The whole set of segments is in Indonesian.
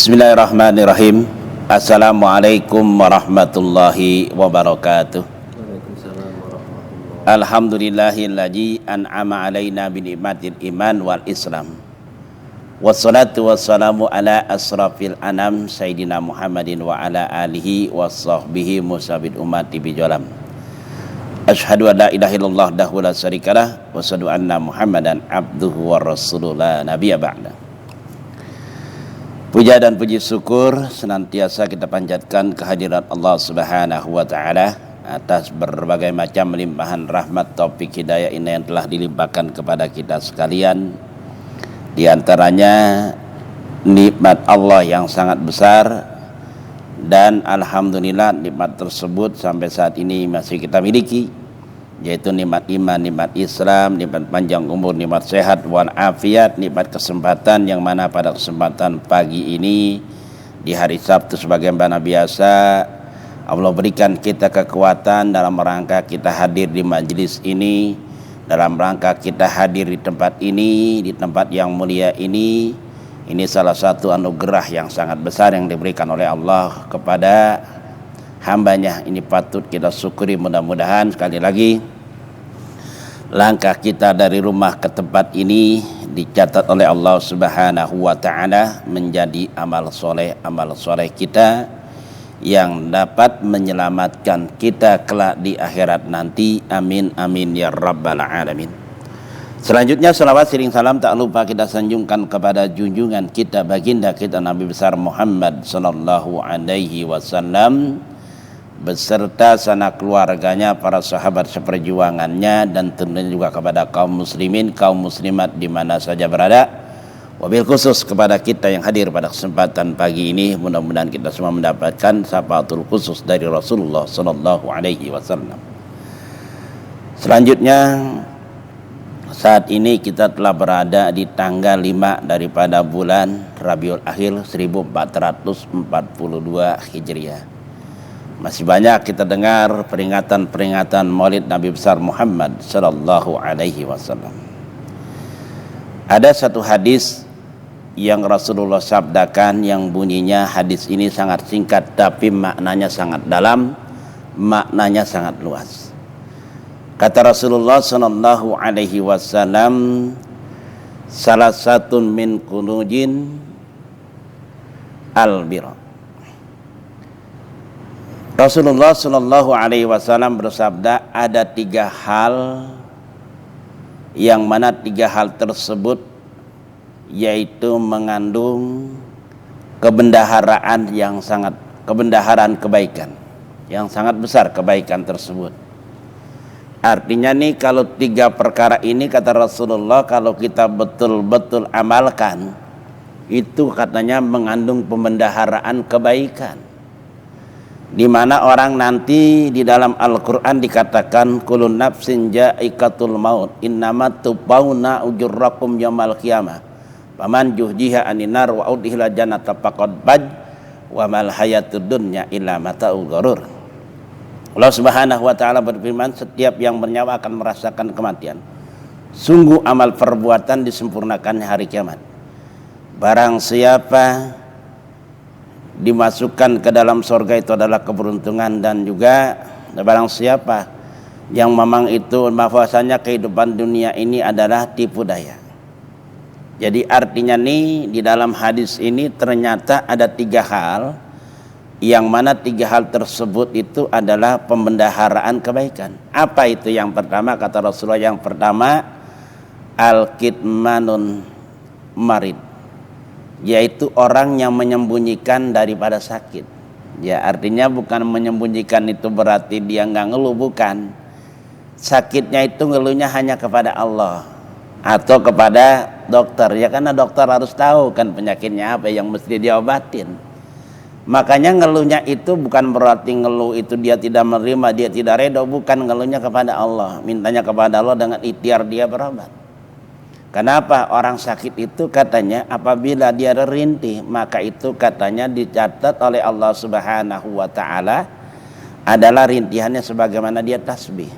Bismillahirrahmanirrahim. Assalamualaikum warahmatullahi wabarakatuh. Alhamdulillahilladzi an'ama alaina bi ni'matil iman wal islam. Wassalatu wassalamu ala asrafil anam sayyidina Muhammadin wa ala alihi wassahbihi musabid ummati bijalam. Asyhadu an la ilaha illallah wahdahu la syarikalah wa asyhadu anna Muhammadan abduhu wa rasuluhu la nabiyya ba'da. Puja dan puji syukur senantiasa kita panjatkan kehadirat Allah Subhanahu wa taala atas berbagai macam limpahan rahmat, taufik, hidayah ini yang telah dilimpahkan kepada kita sekalian. Di antaranya nikmat Allah yang sangat besar, dan alhamdulillah nikmat tersebut sampai saat ini masih kita miliki, yaitu nikmat iman, nikmat Islam, nikmat panjang umur, nikmat sehat wal afiat, nikmat kesempatan yang mana pada kesempatan pagi ini di hari Sabtu sebagaimana biasa Allah berikan kita kekuatan dalam rangka kita hadir di majelis ini, dalam rangka kita hadir di tempat ini, di tempat yang mulia ini. Ini salah satu anugerah yang sangat besar yang diberikan oleh Allah kepada hambanya. Ini patut kita syukuri. Mudah-mudahan sekali lagi langkah kita dari rumah ke tempat ini dicatat oleh Allah Subhanahu wa taala menjadi amal soleh kita yang dapat menyelamatkan kita kelak di akhirat nanti. Amin amin ya rabbal alamin. Selanjutnya salawat sering salam tak lupa kita sanjungkan kepada junjungan kita baginda kita Nabi besar Muhammad sallallahu alaihi wasallam beserta sanak keluarganya, para sahabat seperjuangannya, dan tentunya juga kepada kaum muslimin, kaum muslimat di mana saja berada. Wabil khusus kepada kita yang hadir pada kesempatan pagi ini, mudah-mudahan kita semua mendapatkan syafaatul khusus dari Rasulullah sallallahu alaihi wasallam. Selanjutnya, saat ini kita telah berada di tanggal 5 daripada bulan Rabiul Akhir 1442 Hijriah. Masih banyak kita dengar peringatan-peringatan Maulid Nabi besar Muhammad sallallahu alaihi wasallam. Ada satu hadis yang Rasulullah sabdakan yang bunyinya, hadis ini sangat singkat tapi maknanya sangat dalam, maknanya sangat luas. Kata Rasulullah sallallahu alaihi wasallam, salah satu min kunujin al-birr. Rasulullah sallallahu alaihi wasallam bersabda, ada 3 hal yang mana 3 hal tersebut yaitu mengandung kebendaharaan kebaikan yang sangat besar, kebaikan tersebut. Artinya nih, kalau 3 perkara ini kata Rasulullah kalau kita betul-betul amalkan, itu katanya mengandung pembendaharaan kebaikan. Di mana orang nanti di dalam Al-Quran dikatakan kullu nafsin ja'iqatul maut innama tupawna ujurrakum yaumal qiyamah faman juhjiha anin nar wa udkhila jannata faqad faz wa mal hayatud dunya illa mata'ul ghurur. Allah Subhanahu wa taala berfirman, setiap yang bernyawa akan merasakan kematian. Sungguh amal perbuatan disempurnakan hari kiamat. Barang siapa dimasukkan ke dalam surga itu adalah keberuntungan, dan juga barang siapa yang memang itu bahwasanya kehidupan dunia ini adalah tipu daya. Jadi artinya nih di dalam hadis ini ternyata ada 3 hal yang mana 3 hal tersebut itu adalah pembendaharaan kebaikan. Apa itu? Yang pertama kata Rasulullah, yang pertama al-kitmanun marid, yaitu orang yang menyembunyikan daripada sakit. Ya, artinya bukan menyembunyikan itu berarti dia nggak ngeluh, bukan. Sakitnya itu ngeluhnya hanya kepada Allah atau kepada dokter. Ya, karena dokter harus tahu kan penyakitnya apa yang mesti diobatin. Makanya ngeluhnya itu bukan berarti ngeluh itu dia tidak menerima, dia tidak redha, bukan. Ngeluhnya kepada Allah, mintanya kepada Allah dengan ikhtiar dia berobat. Kenapa? Orang sakit itu katanya apabila dia rintih, maka itu katanya dicatat oleh Allah Subhanahu wa taala adalah rintihannya sebagaimana dia tasbih.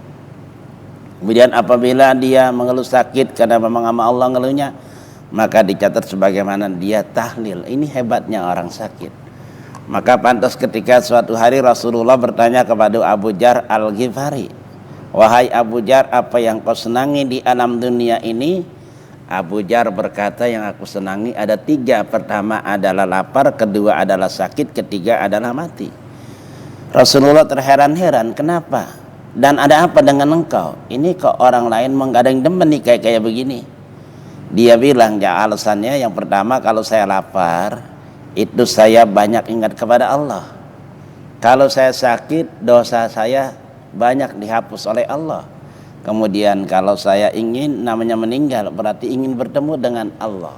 Kemudian apabila dia mengeluh sakit karena memang sama Allah ngeluhnya, maka dicatat sebagaimana dia tahlil. Ini hebatnya orang sakit. Maka pantas ketika suatu hari Rasulullah bertanya kepada Abu Dzar Al-Ghifari, wahai Abu Dzar, apa yang kau senangi di alam dunia ini? Abu Dzar berkata, yang aku senangi ada 3. Pertama adalah lapar, kedua adalah sakit, ketiga adalah mati. Rasulullah terheran-heran, kenapa? Dan ada apa dengan engkau? Ini kok orang lain menggadang demen nih kayak begini. Dia bilang, ya alasannya yang pertama, kalau saya lapar, itu saya banyak ingat kepada Allah. Kalau saya sakit, dosa saya banyak dihapus oleh Allah. Kemudian kalau saya ingin, namanya meninggal, berarti ingin bertemu dengan Allah.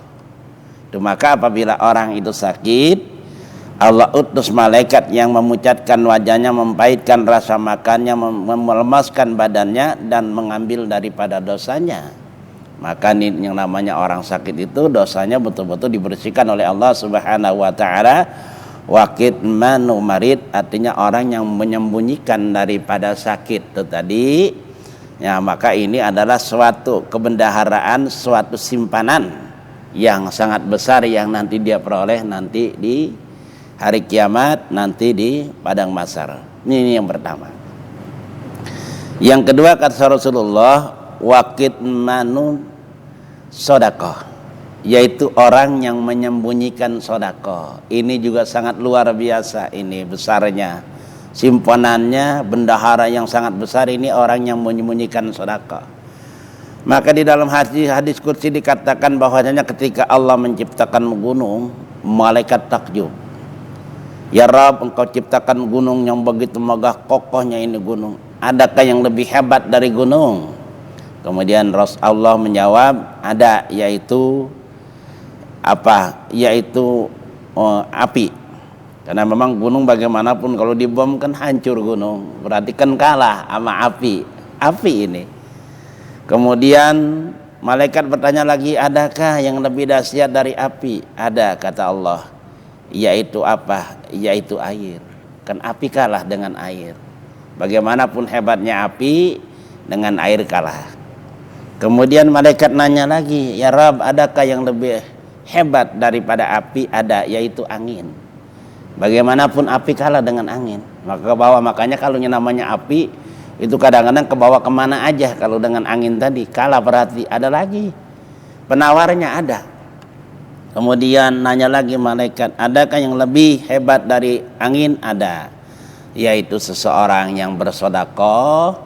Maka apabila orang itu sakit, Allah utus malaikat yang memucatkan wajahnya, mempahitkan rasa makannya, melemaskan badannya, dan mengambil daripada dosanya. Maka yang namanya orang sakit itu dosanya betul-betul dibersihkan oleh Allah Subhanahu wa ta'ala. Waqit manu marid, artinya orang yang menyembunyikan daripada sakit itu tadi. Ya, maka ini adalah suatu kebendaharaan, suatu simpanan yang sangat besar yang nanti dia peroleh nanti di hari kiamat, nanti di padang mahsyar. Ini yang pertama. Yang kedua kata Rasulullah, waqit manu sedekah, yaitu orang yang menyembunyikan sedekah. Ini juga sangat luar biasa, ini besarnya simpanannya, bendahara yang sangat besar ini orang yang menyembunyikan sedekah. Maka di dalam hadis qudsi dikatakan bahwasanya ketika Allah menciptakan gunung, malaikat takjub. Ya Rabb, engkau ciptakan gunung yang begitu megah kokohnya ini gunung. Adakah yang lebih hebat dari gunung? Kemudian Allah menjawab, ada, yaitu apa? Yaitu api. Karena memang gunung bagaimanapun kalau dibom kan hancur gunung. Berarti kan kalah sama api. Api ini. Kemudian malaikat bertanya lagi, adakah yang lebih dahsyat dari api? Ada, kata Allah. Yaitu apa? Yaitu air. Kan api kalah dengan air. Bagaimanapun hebatnya api, dengan air kalah. Kemudian malaikat nanya lagi, ya Rabb, adakah yang lebih hebat daripada api? Ada, yaitu angin. Bagaimanapun api kalah dengan angin. Maka ke bawah, makanya kalau namanya api itu kadang-kadang ke bawah kemana aja. Kalau dengan angin tadi kalah, berarti ada lagi penawarnya, ada. Kemudian nanya lagi malaikat, adakah yang lebih hebat dari angin? Ada, yaitu seseorang yang bersedekah,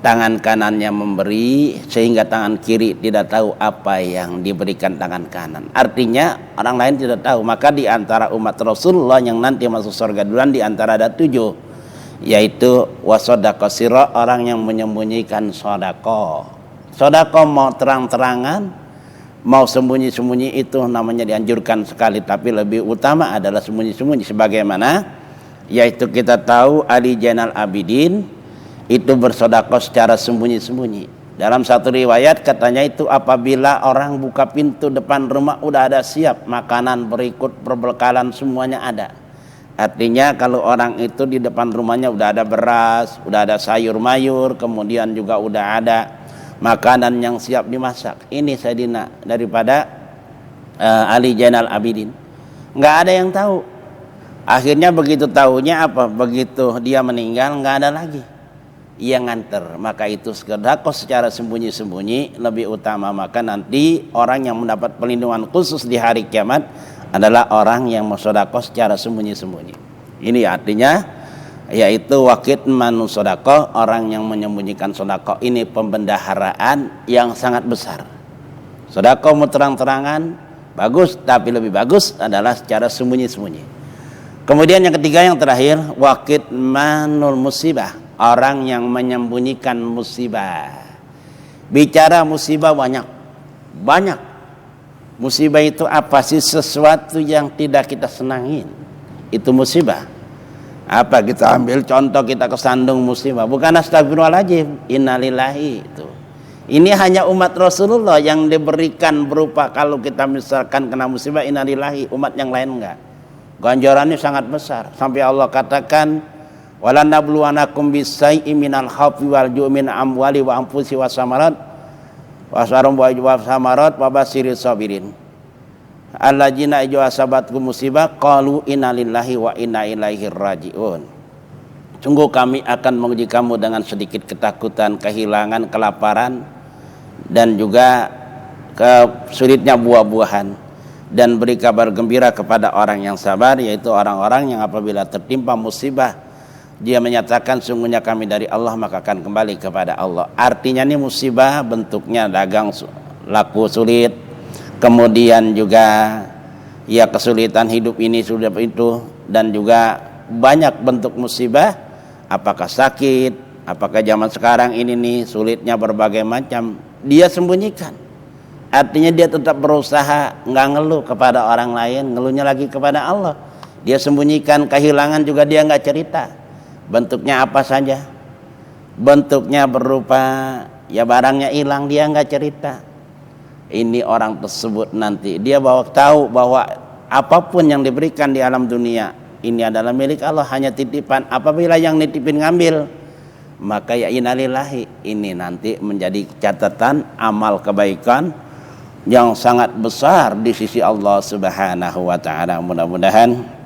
tangan kanannya memberi sehingga tangan kiri tidak tahu apa yang diberikan tangan kanan. Artinya orang lain tidak tahu. Maka di antara umat Rasulullah yang nanti masuk surga duluan, di antara ada 7, yaitu wasodaqa sirra, orang yang menyembunyikan sedekah. Sedekah mau terang-terangan, mau sembunyi-sembunyi, itu namanya dianjurkan sekali, tapi lebih utama adalah sembunyi-sembunyi. Sebagaimana yaitu kita tahu Ali Zainal Abidin itu bersedekah secara sembunyi-sembunyi. Dalam satu riwayat katanya itu apabila orang buka pintu depan rumah udah ada siap makanan berikut, perbekalan semuanya ada. Artinya kalau orang itu di depan rumahnya udah ada beras, udah ada sayur mayur, kemudian juga udah ada makanan yang siap dimasak. Ini Sayyidina daripada Ali Zainal Abidin. Nggak ada yang tahu. Akhirnya begitu tahunya apa? Begitu dia meninggal nggak ada lagi yang nganter. Maka itu sedekah secara sembunyi-sembunyi lebih utama. Maka nanti orang yang mendapat perlindungan khusus di hari kiamat adalah orang yang bersedekah secara sembunyi-sembunyi. Ini artinya yaitu waqit manu sedekah, orang yang menyembunyikan sedekah. Ini pembendaharaan yang sangat besar. Sedekah mau terang-terangan bagus, tapi lebih bagus adalah secara sembunyi-sembunyi. Kemudian yang ketiga, yang terakhir, waqit manul musibah, orang yang menyembunyikan musibah. Bicara musibah banyak. Musibah itu apa sih? Sesuatu yang tidak kita senangin, itu musibah. Apa, kita ambil contoh, kita kesandung musibah, bukan astagfirullahaladzim, innalillahi. Itu ini hanya umat Rasulullah yang diberikan berupa, kalau kita misalkan kena musibah innalillahi, umat yang lain enggak. Ganjarannya sangat besar, sampai Allah katakan wala nabluwanakum bisai'im minal khawfi wal ju'i min amwali wa anfusi wasamarat wasarum wa samarat wa basiris sabirin. alladzina idza asabatkum musibah qalu inna lillahi wa inna ilaihi rajiun. Sungguh kami akan menguji kamu dengan sedikit ketakutan, kehilangan, kelaparan, dan juga kesulitnya buah-buahan. Dan beri kabar gembira kepada orang yang sabar, yaitu orang-orang yang apabila tertimpa musibah dia menyatakan sungguhnya kami dari Allah, maka akan kembali kepada Allah. Artinya ini musibah bentuknya dagang laku sulit, kemudian juga ya kesulitan hidup ini sudah itu, dan juga banyak bentuk musibah, apakah sakit, apakah zaman sekarang ini nih sulitnya berbagai macam, dia sembunyikan. Artinya dia tetap berusaha, nggak ngeluh kepada orang lain, ngeluhnya lagi kepada Allah. Dia sembunyikan kehilangan juga, dia nggak cerita. Bentuknya apa saja, bentuknya berupa ya barangnya hilang, dia nggak cerita. Ini orang tersebut nanti dia tahu bahwa apapun yang diberikan di alam dunia ini adalah milik Allah, hanya titipan. Apabila yang nitipin ngambil, maka ya innalillahi, ini nanti menjadi catatan amal kebaikan yang sangat besar di sisi Allah Subhanahu wa taala. Mudah-mudahan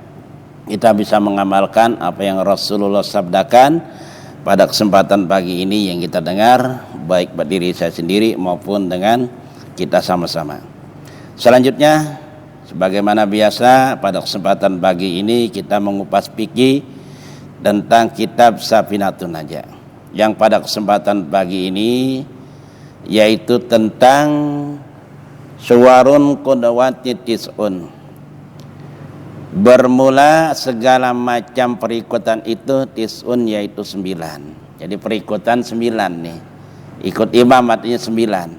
kita bisa mengamalkan apa yang Rasulullah sabdakan pada kesempatan pagi ini yang kita dengar, baik buat diri saya sendiri maupun dengan kita sama-sama. Selanjutnya, sebagaimana biasa pada kesempatan pagi ini kita mengupas fikih tentang kitab Safinatun Najah, yang pada kesempatan pagi ini yaitu tentang suwarun qudwati tis'un. Bermula segala macam perikutan itu tis'un, yaitu 9. Jadi perikutan 9 nih. Ikut imam artinya 9.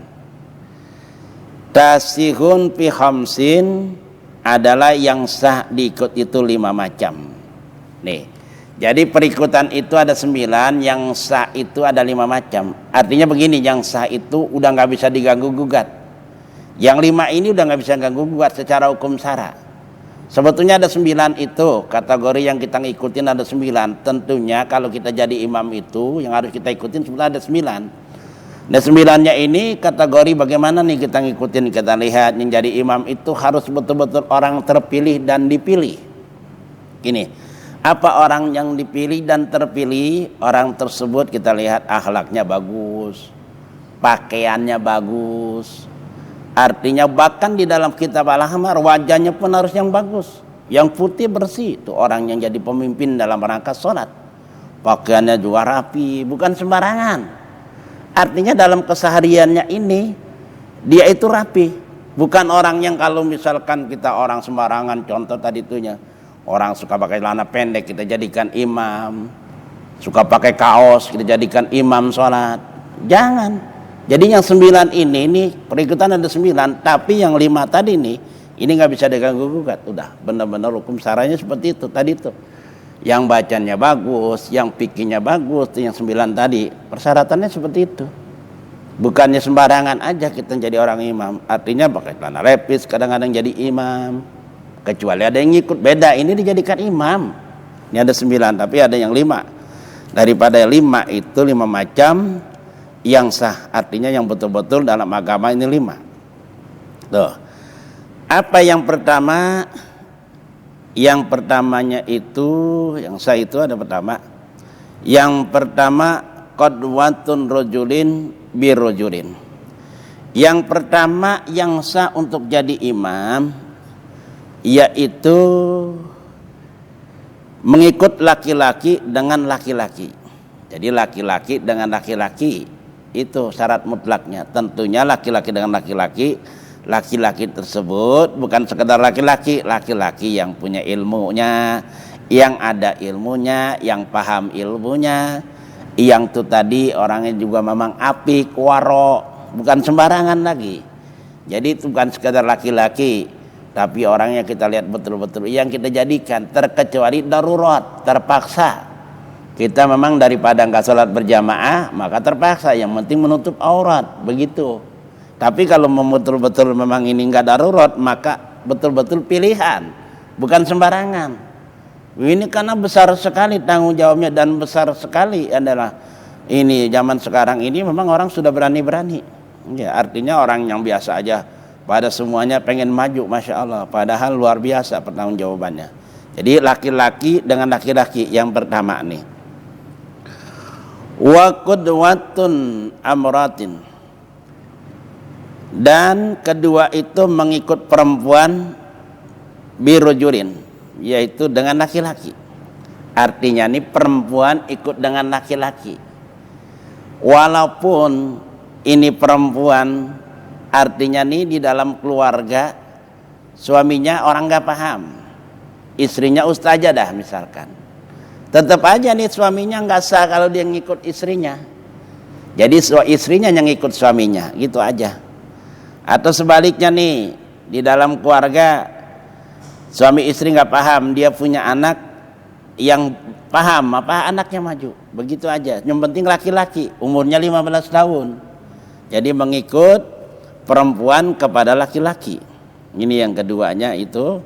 Tasihun fi khamsin adalah yang sah diikut itu 5 macam. Nih. Jadi perikutan itu ada 9, yang sah itu ada 5 macam. Artinya begini, yang sah itu udah nggak bisa diganggu gugat. Yang 5 ini udah nggak bisa ganggu gugat secara hukum syara. Sebetulnya ada 9 itu kategori yang kita ngikutin, ada 9. Tentunya kalau kita jadi imam itu yang harus kita ikutin sebenarnya ada 9. Dan 9-nya ini kategori bagaimana nih kita ngikutin. Kita lihat yang jadi imam itu harus betul-betul orang terpilih dan dipilih. Gini, apa orang yang dipilih dan terpilih? Orang tersebut kita lihat akhlaknya bagus, pakaiannya bagus. Artinya bahkan di dalam kitab Al-Ahmar wajahnya pun harus yang bagus, yang putih bersih. Itu orang yang jadi pemimpin dalam rangka sholat. Pakaiannya juga rapi, bukan sembarangan. Artinya dalam kesehariannya ini dia itu rapi, bukan orang yang kalau misalkan kita orang sembarangan. Contoh tadi itunya, orang suka pakai celana pendek kita jadikan imam, suka pakai kaos kita jadikan imam sholat. Jangan. Jadi yang 9 ini perikutan ada 9, tapi yang 5 tadi ini nggak bisa diganggu gugat. Udah benar-benar hukum syara'nya seperti itu tadi itu. Yang bacanya bagus, yang fikihnya bagus, yang 9 tadi persyaratannya seperti itu. Bukannya sembarangan aja kita jadi orang imam. Artinya pakai celana lepis kadang-kadang jadi imam, kecuali ada yang ngikut beda, ini dijadikan imam. Ini ada 9, tapi ada yang 5. Daripada 5 itu 5 macam yang sah, artinya yang betul-betul dalam agama ini 5. Tuh. Apa yang pertama? Yang pertamanya itu yang sah itu ada pertama. Yang pertama qadwatun rajulin birrajulin. Yang pertama yang sah untuk jadi imam yaitu mengikut laki-laki dengan laki-laki. Jadi laki-laki dengan laki-laki itu syarat mutlaknya. Tentunya laki-laki dengan laki-laki. Laki-laki tersebut bukan sekedar laki-laki, laki-laki yang punya ilmunya, yang ada ilmunya, yang paham ilmunya, yang itu tadi orangnya juga memang apik, waro, bukan sembarangan lagi. Jadi itu bukan sekedar laki-laki, tapi orangnya kita lihat betul-betul yang kita jadikan, terkecuali darurat, terpaksa. Kita memang daripada nggak sholat berjamaah, maka terpaksa, yang penting menutup aurat, begitu. Tapi kalau betul-betul memang ini enggak darurat, maka betul-betul pilihan, bukan sembarangan. Ini karena besar sekali tanggung jawabnya, dan besar sekali adalah ini zaman sekarang ini memang orang sudah berani-berani. Ya, artinya orang yang biasa aja pada semuanya pengen maju, Masya Allah, padahal luar biasa pertanggungjawabannya. Jadi laki-laki dengan laki-laki yang pertama nih, wa qudwatun amratin, dan kedua itu mengikut perempuan birujurin, yaitu dengan laki-laki. Artinya nih perempuan ikut dengan laki-laki, walaupun ini perempuan, artinya nih di dalam keluarga suaminya orang nggak paham, istrinya ustazah dah misalkan, tetap aja nih suaminya nggak sah kalau dia ngikut istrinya. Jadi istrinya yang ngikut suaminya, gitu aja. Atau sebaliknya nih, di dalam keluarga suami istri nggak paham, dia punya anak yang paham, apa anaknya maju, begitu aja. Yang penting laki-laki, umurnya 15 tahun. Jadi mengikut perempuan kepada laki-laki. Ini yang keduanya itu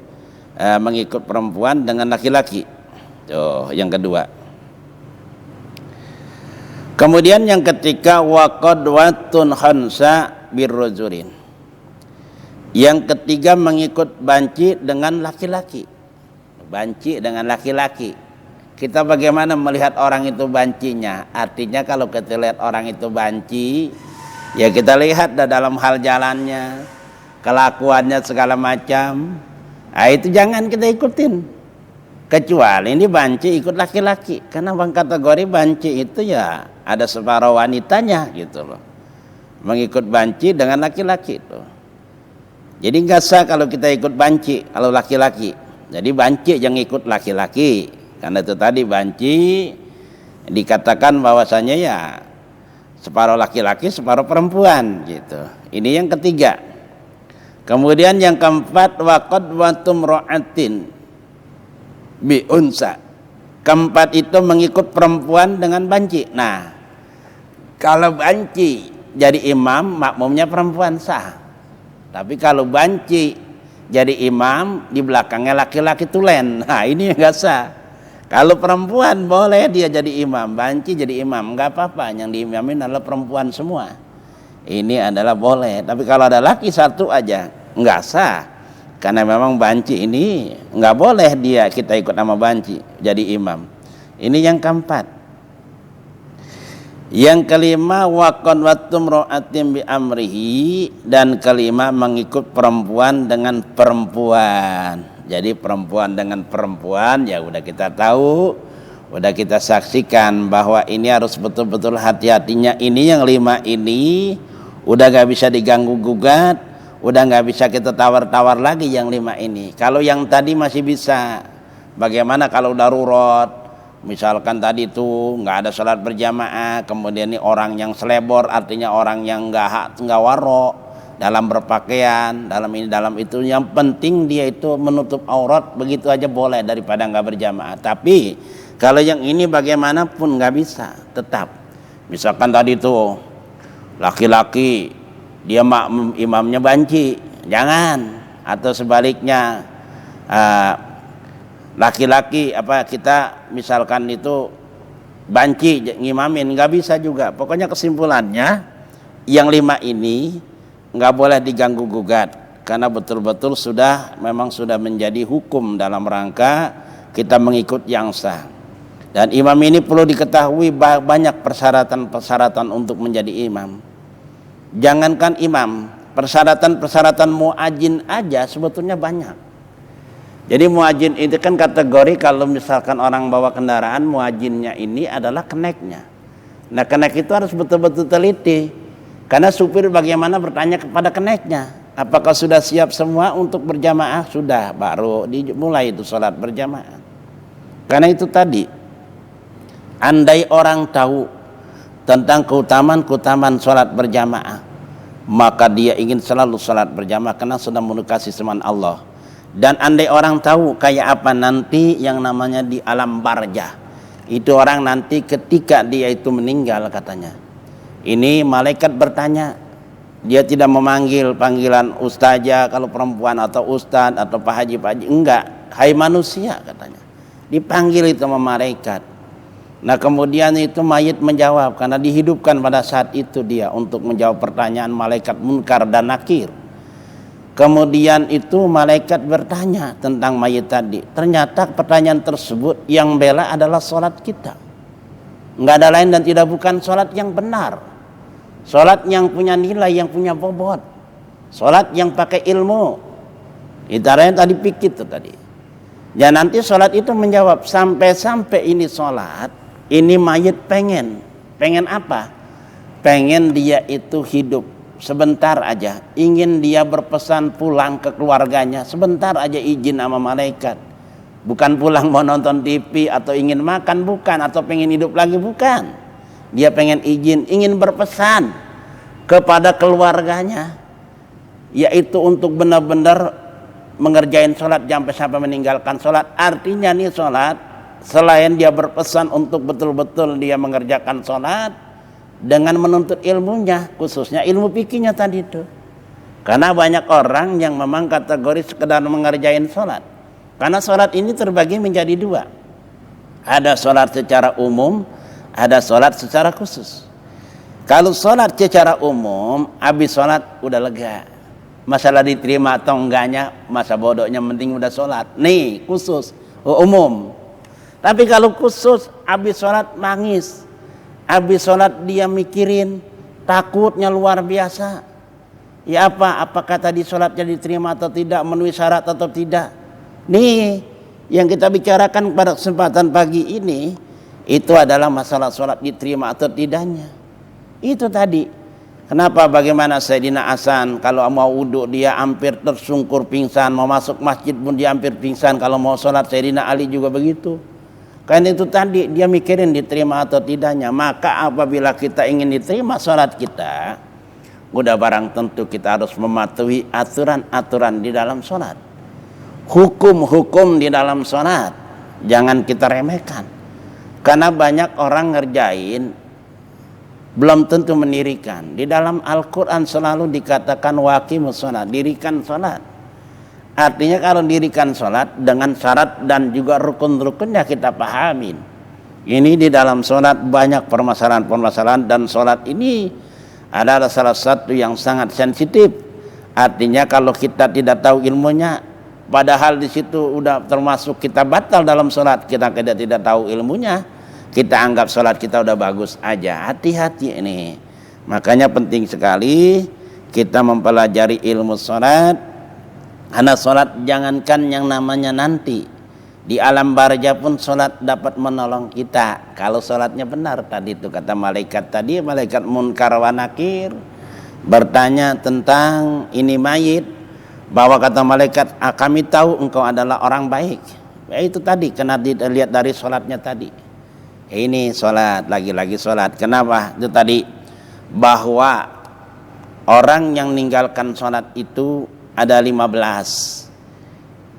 mengikut perempuan dengan laki-laki. Tuh, yang kedua. Kemudian yang ketiga, wa qadwatun khansa birrujurin. Yang ketiga mengikut banci dengan laki-laki. Banci dengan laki-laki. Kita bagaimana melihat orang itu bancinya? Artinya kalau kita lihat orang itu banci, ya kita lihat dalam hal jalannya, kelakuannya segala macam. Nah, itu jangan kita ikutin. Kecuali ini banci ikut laki-laki, karena bang kategori banci itu ya ada separuh wanitanya gitu loh. Mengikut banci dengan laki-laki itu. Jadi nggak sah kalau kita ikut banci kalau laki-laki. Jadi banci yang ikut laki-laki, karena itu tadi banci dikatakan bahwasanya ya separuh laki-laki separuh perempuan gitu. Ini yang ketiga. Kemudian yang keempat, wa qadwatum ra'atin bi unsa. Keempat itu mengikut perempuan dengan banci. Nah, kalau banci jadi imam, makmumnya perempuan sah. Tapi kalau banci jadi imam, di belakangnya laki-laki tulen, nah ini nggak sah. Kalau perempuan boleh dia jadi imam, banci jadi imam, nggak apa-apa. Yang diimamin adalah perempuan semua. Ini adalah boleh. Tapi kalau ada laki satu aja, nggak sah. Karena memang banci ini nggak boleh dia kita ikut nama banci jadi imam. Ini yang keempat. Yang kelima, wa qadwatum ra'atin bi amrihi, dan kelima mengikut perempuan dengan perempuan. Jadi perempuan dengan perempuan ya udah kita tahu, udah kita saksikan bahwa ini harus betul-betul hati-hatinya. Ini yang lima ini udah gak bisa diganggu gugat, udah gak bisa kita tawar-tawar lagi yang lima ini. Kalau yang tadi masih bisa, bagaimana kalau darurat? Misalkan tadi itu nggak ada sholat berjamaah, kemudian ini orang yang selebor, artinya orang yang nggak waro dalam berpakaian, dalam ini dalam itu. Yang penting dia itu menutup aurat, begitu aja boleh daripada nggak berjamaah. Tapi kalau yang ini bagaimanapun nggak bisa, tetap. Misalkan tadi itu laki-laki dia makmum imamnya banci, jangan. Atau sebaliknya. Laki-laki apa kita misalkan itu banci ngimamin, nggak bisa juga. Pokoknya kesimpulannya yang lima ini nggak boleh diganggu gugat, karena betul-betul memang sudah menjadi hukum dalam rangka kita mengikut yang sah. Dan imam ini perlu diketahui banyak persyaratan untuk menjadi imam. Jangankan imam, persyaratan muadzin aja sebetulnya banyak. Jadi muadzin itu kan kategori kalau misalkan orang bawa kendaraan, muadzinnya ini adalah keneknya. Nah, kenek itu harus betul-betul teliti. Karena supir bagaimana bertanya kepada keneknya, apakah sudah siap semua untuk berjamaah? Sudah, baru dimulai itu sholat berjamaah. Karena itu tadi, andai orang tahu tentang keutamaan sholat berjamaah, maka dia ingin selalu sholat berjamaah karena sudah menukasi seman Allah. Dan andai orang tahu kayak apa nanti yang namanya di alam barzah, itu orang nanti ketika dia itu meninggal katanya, ini malaikat bertanya, dia tidak memanggil panggilan ustazah kalau perempuan, atau ustaz atau pak haji, enggak, hai manusia katanya, dipanggil itu sama malaikat. Nah kemudian itu mayit menjawab, karena dihidupkan pada saat itu dia untuk menjawab pertanyaan malaikat munkar dan nakir. Kemudian itu malaikat bertanya tentang mayit tadi. Ternyata pertanyaan tersebut yang bela adalah sholat kita. Nggak ada lain dan tidak bukan sholat yang benar. Sholat yang punya nilai, yang punya bobot. Sholat yang pakai ilmu. Ibaratnya tadi pikir itu tadi. Dan nanti sholat itu menjawab, sampai-sampai ini sholat, ini mayit pengen apa? Pengen dia itu hidup sebentar aja, ingin dia berpesan pulang ke keluarganya, sebentar aja izin sama malaikat. Bukan pulang mau nonton TV atau ingin makan, bukan, atau pengen hidup lagi, bukan. Dia pengen izin, ingin berpesan kepada keluarganya, yaitu untuk benar-benar mengerjain sholat sampai meninggalkan sholat. Artinya nih sholat, selain dia berpesan untuk betul-betul dia mengerjakan sholat dengan menuntut ilmunya, khususnya ilmu fikihnya tadi itu. Karena banyak orang yang memang kategori sekedar mengerjain sholat. Karena sholat ini terbagi menjadi dua. Ada sholat secara umum, ada sholat secara khusus. Kalau sholat secara umum, habis sholat udah lega. Masalah diterima atau enggaknya, masa bodohnya, penting udah sholat. Nih khusus, umum. Tapi kalau khusus, habis sholat nangis, habis sholat dia mikirin, takutnya luar biasa. Ya apakah tadi sholatnya diterima atau tidak, memenuhi syarat atau tidak. Nih yang kita bicarakan pada kesempatan pagi ini, itu adalah masalah sholat diterima atau tidaknya. Itu tadi. Kenapa, bagaimana Sayyidina Hasan kalau mau wudhu dia hampir tersungkur pingsan, mau masuk masjid pun dia hampir pingsan, kalau mau sholat Sayyidina Ali juga begitu. Karena itu tadi dia mikirin diterima atau tidaknya. Maka apabila kita ingin diterima sholat kita, udah barang tentu kita harus mematuhi aturan-aturan di dalam sholat, hukum-hukum di dalam sholat. Jangan kita remehkan. Karena banyak orang ngerjain belum tentu mendirikan. Di dalam Al-Quran selalu dikatakan waqimus sholat, dirikan sholat. Artinya kalau dirikan sholat dengan syarat dan juga rukun-rukunnya kita pahamin. Ini di dalam sholat banyak permasalahan-permasalahan, dan sholat ini adalah salah satu yang sangat sensitif. Artinya kalau kita tidak tahu ilmunya, padahal di situ udah termasuk kita batal dalam sholat, kita tidak tahu ilmunya, kita anggap sholat kita udah bagus aja. Hati-hati ini. Makanya penting sekali kita mempelajari ilmu sholat. Karena sholat jangankan yang namanya nanti, di alam barzah pun sholat dapat menolong kita. Kalau sholatnya benar tadi itu kata malaikat tadi, malaikat Munkar wa Nakir bertanya tentang ini mayit, bahwa kata malaikat, kami tahu engkau adalah orang baik. Ya itu tadi, kena dilihat dari sholatnya tadi. Ini sholat, lagi-lagi sholat. Kenapa? Itu tadi, bahwa orang yang meninggalkan sholat itu ada 15.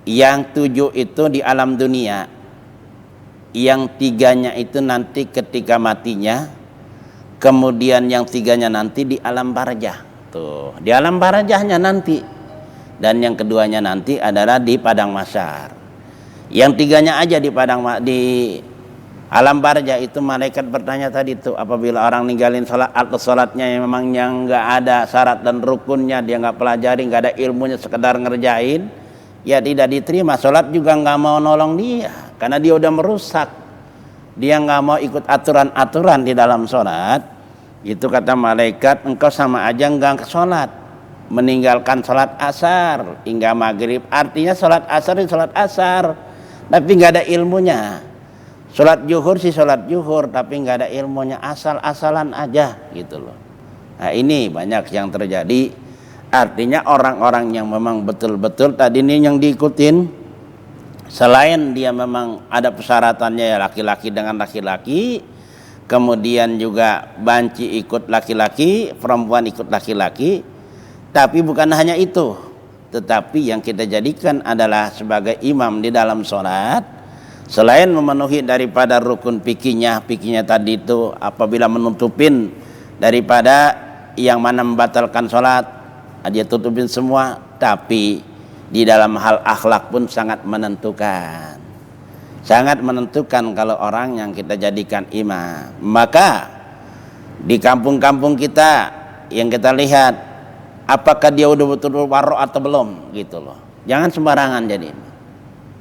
Yang 7 itu di alam dunia, yang 3-nya itu nanti ketika matinya, kemudian yang 3-nya nanti di alam barzah. Tuh, di alam barzahnya nanti. Dan yang keduanya nanti adalah di padang mahsyar. Yang 3-nya aja di alam barzah itu malaikat bertanya tadi tuh, apabila orang ninggalin sholat atau sholatnya yang memang yang nggak ada syarat dan rukunnya, dia nggak pelajari, nggak ada ilmunya, sekedar ngerjain, ya tidak diterima. Sholat juga nggak mau nolong dia, karena dia udah merusak. Dia nggak mau ikut aturan-aturan di dalam sholat. Itu kata malaikat, engkau sama aja nggak sholat, meninggalkan sholat asar hingga maghrib. Artinya sholat asar itu sholat asar, tapi nggak ada ilmunya. Sholat zuhur sih sholat zuhur, tapi nggak ada ilmunya, asal-asalan aja gitu loh. Nah ini banyak yang terjadi. Artinya orang-orang yang memang betul-betul tadi ini yang diikutin, selain dia memang ada persyaratannya ya, laki-laki dengan laki-laki, kemudian juga banci ikut laki-laki, perempuan ikut laki-laki. Tapi bukan hanya itu, tetapi yang kita jadikan adalah sebagai imam di dalam sholat, selain memenuhi daripada rukun fikihnya tadi itu, apabila menutupin daripada yang mana membatalkan sholat, dia tutupin semua. Tapi di dalam hal akhlak pun sangat menentukan. Sangat menentukan kalau orang yang kita jadikan imam. Maka di kampung-kampung kita yang kita lihat, apakah dia udah betul-betul warok atau belum gitu loh. Jangan sembarangan jadi.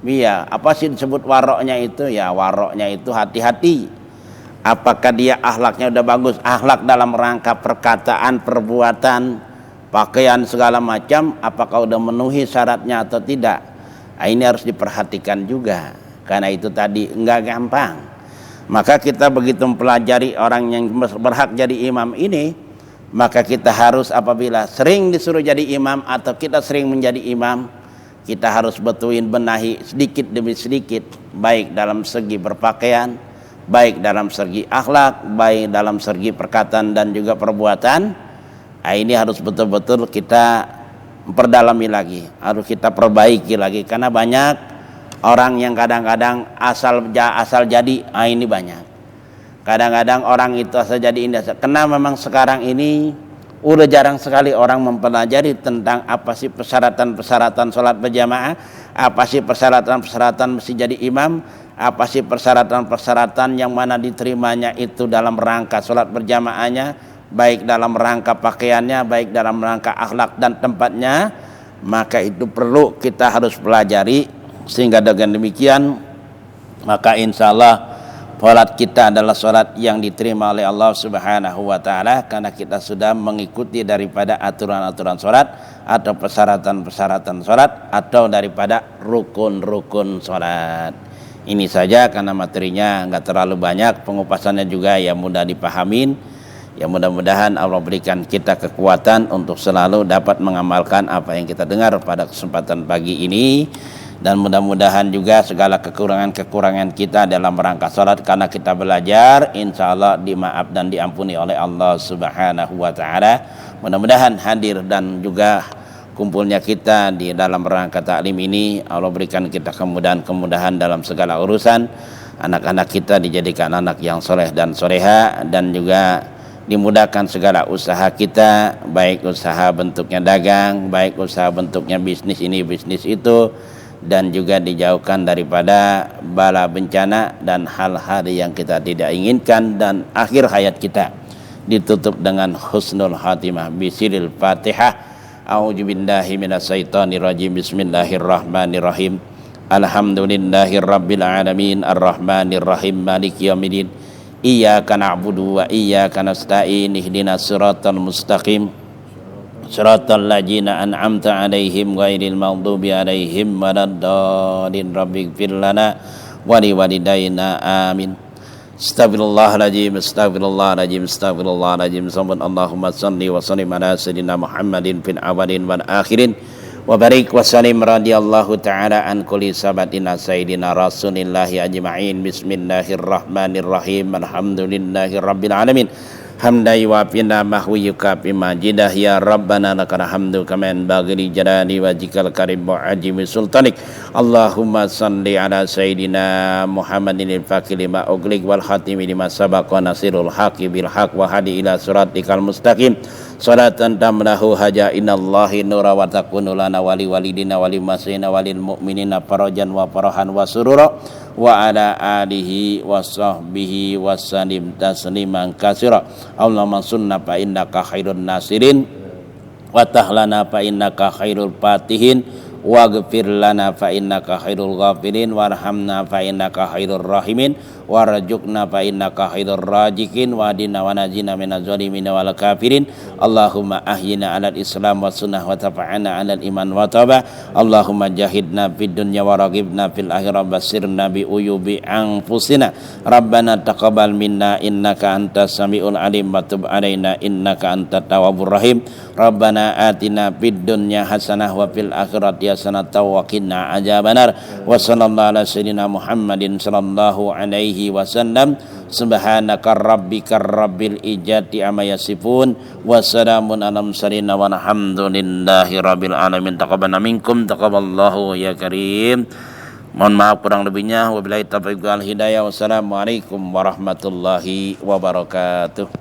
Iya, apa sih disebut waroknya itu? Ya waroknya itu hati-hati. Apakah dia akhlaknya udah bagus? Akhlak dalam rangka perkataan, perbuatan, pakaian segala macam, apakah udah memenuhi syaratnya atau tidak? Nah, ini harus diperhatikan juga. Karena itu tadi enggak gampang. Maka kita begitu mempelajari orang yang berhak jadi imam ini, maka kita harus apabila sering disuruh jadi imam atau kita sering menjadi imam, kita harus benahi sedikit demi sedikit, baik dalam segi berpakaian, baik dalam segi akhlak, baik dalam segi perkataan dan juga perbuatan. Nah, ini harus betul-betul kita perdalami lagi, harus kita perbaiki lagi, karena banyak orang yang kadang-kadang asal jadi. Nah, ini banyak. Kadang-kadang orang itu asal jadi indah. Karena memang sekarang ini udah jarang sekali orang mempelajari tentang apa sih persyaratan-persyaratan sholat berjamaah, apa sih persyaratan-persyaratan mesti jadi imam, apa sih persyaratan-persyaratan yang mana diterimanya itu dalam rangka sholat berjamaahnya, baik dalam rangka pakaiannya, baik dalam rangka akhlak dan tempatnya. Maka itu perlu kita harus pelajari, sehingga dengan demikian maka insya Allah salat kita adalah salat yang diterima oleh Allah Subhanahu wa taala, karena kita sudah mengikuti daripada aturan-aturan salat atau persyaratan-persyaratan salat atau daripada rukun-rukun salat. Ini saja karena materinya enggak terlalu banyak, pengupasannya juga ya mudah dipahamin. Ya mudah-mudahan Allah berikan kita kekuatan untuk selalu dapat mengamalkan apa yang kita dengar pada kesempatan pagi ini. Dan mudah-mudahan juga segala kekurangan-kekurangan kita dalam rangka salat karena kita belajar, insya Allah dimaaf dan diampuni oleh Allah Subhanahu wa taala. Mudah-mudahan hadir dan juga kumpulnya kita di dalam rangka taklim ini Allah berikan kita kemudahan-kemudahan dalam segala urusan. Anak-anak kita dijadikan anak yang soleh dan soleha, dan juga dimudahkan segala usaha kita, baik usaha bentuknya dagang, baik usaha bentuknya bisnis ini bisnis itu, dan juga dijauhkan daripada bala bencana dan hal-hal yang kita tidak inginkan, dan akhir hayat kita ditutup dengan husnul khatimah. Bismillahil Fatihah. A'udzubillahi minasyaitonir rajim. Bismillahirrahmanirrahim. Alhamdulillahirabbil alamin arrahmanir rahim maliki yaumiddin. Iyyaka na'budu wa iyyaka nasta'in. Ihdinas siratal mustaqim. Siratal ladzina an'amta 'alaihim ghairil maghdubi 'alaihim waladdallin. Rabbighfir lana wa liwalidayna amin. Astaghfirullahaladzim, astaghfirullahaladzim, astaghfirullahaladzim. Allahumma salli wa sallim ala sayyidina Muhammadin fil awwalin wal akhirin wa barik wa sallim radhiyallahu ta'ala an kulli sahabatina sayyidina rasulillahi ajma'in. Bismillahirrahmanirrahim. Alhamdulillahi rabbil alamin. Hamdai wa fina mahwi yukafi majidah ya Rabbana lakal hamdu kaman bagri jalali wajikal karim mu'ajimi sultanik. Allahumma salli ala sayyidina Muhammadin al-faqih lima uglik wal khatimi lima sabaqa nasirul haqi bil haq wa hadi ila suratikal mustaqim. Salatan tamlahu hajainallahi nura wa takunu lana wali walidina wali masina walil mu'minina farajan wa farahan wa surura wa ala alihi wa sahbihi wa salim tasliman katsira. Allahumma sunna fa innaka khairun nasirin wa tahlana fa innaka khairul fatihin waghfir lana fa innaka khairul ghafirin warhamna fa innaka khairur rahimin warzuqna fa innaka khairur raziqin wahdina wa najina minaz zalimin wal kafirin. Allahumma ahyina 'alal islam wa sunnah wa tafa'ana 'alal iman wa tauba. Allahumma jahidna fid dunya wa raghibna fil akhirah basirna bi uyubi anfusina. Rabbana taqabbal minna innaka antas samiul alim wa tub 'alaina innaka antat tawwabur rahim. Rabbana atina fid dunya hasanah wa fil akhirati hasanah wa qina adzabannar. Wa sallallahu ala sayyidina Muhammadin sallallahu alaihi wasallam. Subhanaka rabbika rabbil izzati amma yasifun wa salamun alal mursalin walhamdulillahi rabbil alamin. Taqabbal minkum taqabbalallahu ya karim. Mohon maaf kurang lebihnya. Wabillahi taufiq wal hidayah. Wassalamualaikum warahmatullahi wabarakatuh.